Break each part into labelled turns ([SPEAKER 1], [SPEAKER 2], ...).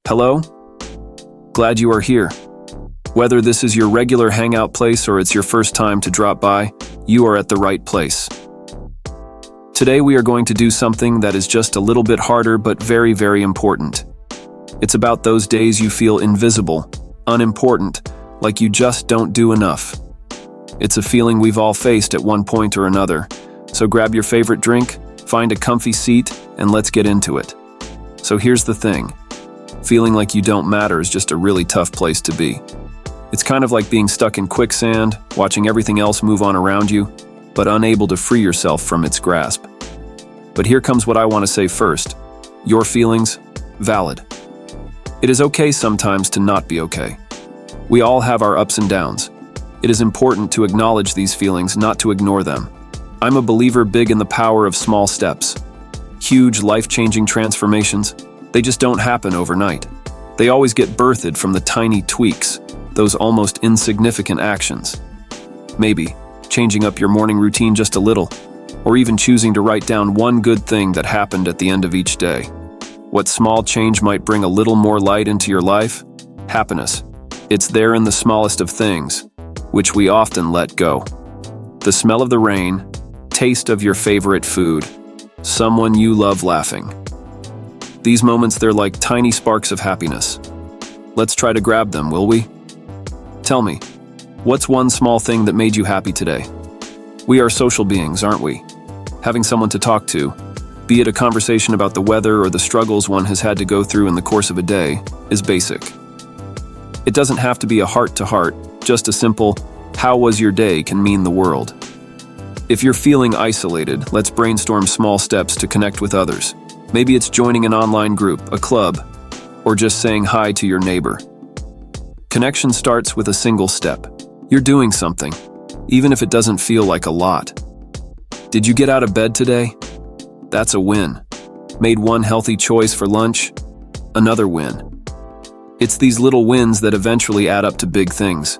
[SPEAKER 1] Hello? Glad you are here. Whether this is your regular hangout place or it's your first time to drop by, you are at the right place. Today we are going to do something that is just a little bit harder but very, very important. It's about those days you feel invisible, unimportant, like you just don't do enough. It's a feeling we've all faced at one point or another. So grab your favorite drink, find a comfy seat, and let's get into it. So here's the thing. Feeling like you don't matter is just a really tough place to be. It's kind of like being stuck in quicksand, watching everything else move on around you, but unable to free yourself from its grasp. But here comes what I want to say first. Your feelings, valid. It is okay sometimes to not be okay. We all have our ups and downs. It is important to acknowledge these feelings, not to ignore them. I'm a believer big in the power of small steps. Huge, life-changing transformations, they just don't happen overnight. They always get birthed from the tiny tweaks, those almost insignificant actions. Maybe changing up your morning routine just a little, or even choosing to write down one good thing that happened at the end of each day. What small change might bring a little more light into your life? Happiness. It's there in the smallest of things, which we often let go. The smell of the rain, taste of your favorite food, someone you love laughing. These moments, they're like tiny sparks of happiness. Let's try to grab them, will we? Tell me, what's one small thing that made you happy today? We are social beings, aren't we? Having someone to talk to, be it a conversation about the weather or the struggles one has had to go through in the course of a day, is basic. It doesn't have to be a heart-to-heart, just a simple, "How was your day?" can mean the world. If you're feeling isolated, let's brainstorm small steps to connect with others. Maybe it's joining an online group, a club, or just saying hi to your neighbor. Connection starts with a single step. You're doing something, even if it doesn't feel like a lot. Did you get out of bed today? That's a win. Made one healthy choice for lunch? Another win. It's these little wins that eventually add up to big things.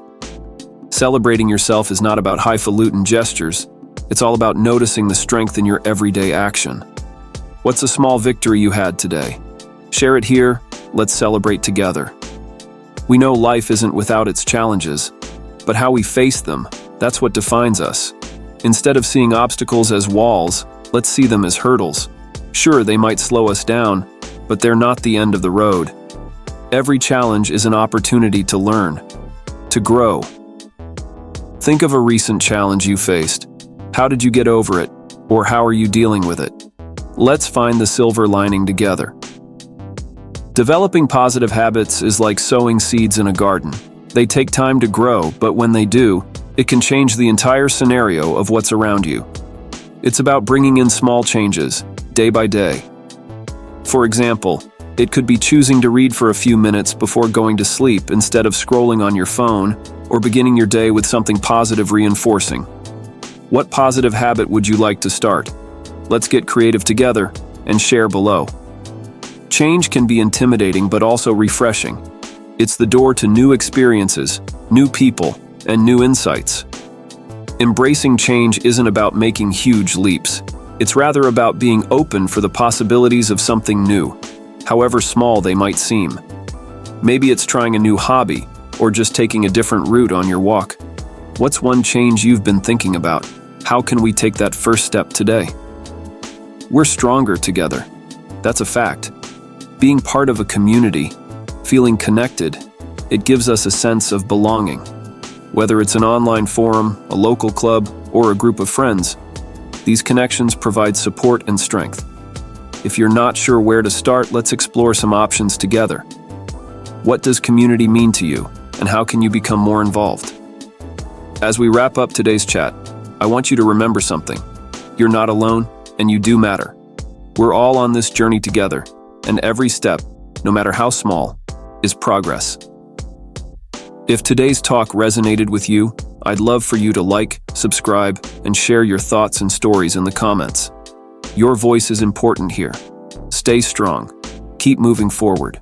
[SPEAKER 1] Celebrating yourself is not about highfalutin gestures. It's all about noticing the strength in your everyday action. What's a small victory you had today? Share it here. Let's celebrate together. We know life isn't without its challenges, but how we face them, that's what defines us. Instead of seeing obstacles as walls, let's see them as hurdles. Sure, they might slow us down, but they're not the end of the road. Every challenge is an opportunity to learn, to grow. Think of a recent challenge you faced. How did you get over it? Or how are you dealing with it? Let's find the silver lining together. Developing positive habits is like sowing seeds in a garden. They take time to grow, but when they do, it can change the entire scenario of what's around you. It's about bringing in small changes, day by day. For example, it could be choosing to read for a few minutes before going to sleep instead of scrolling on your phone, or beginning your day with something positive reinforcing. What positive habit would you like to start? Let's get creative together and share below. Change can be intimidating but also refreshing. It's the door to new experiences, new people, and new insights. Embracing change isn't about making huge leaps. It's rather about being open for the possibilities of something new, however small they might seem. Maybe it's trying a new hobby, or just taking a different route on your walk. What's one change you've been thinking about? How can we take that first step today? We're stronger together. That's a fact. Being part of a community, feeling connected, it gives us a sense of belonging. Whether it's an online forum, a local club, or a group of friends, these connections provide support and strength. If you're not sure where to start, let's explore some options together. What does community mean to you, and how can you become more involved? As we wrap up today's chat, I want you to remember something. You're not alone, and you do matter. We're all on this journey together, and every step, no matter how small, is progress. If today's talk resonated with you, I'd love for you to like, subscribe, and share your thoughts and stories in the comments. Your voice is important here. Stay strong. Keep moving forward.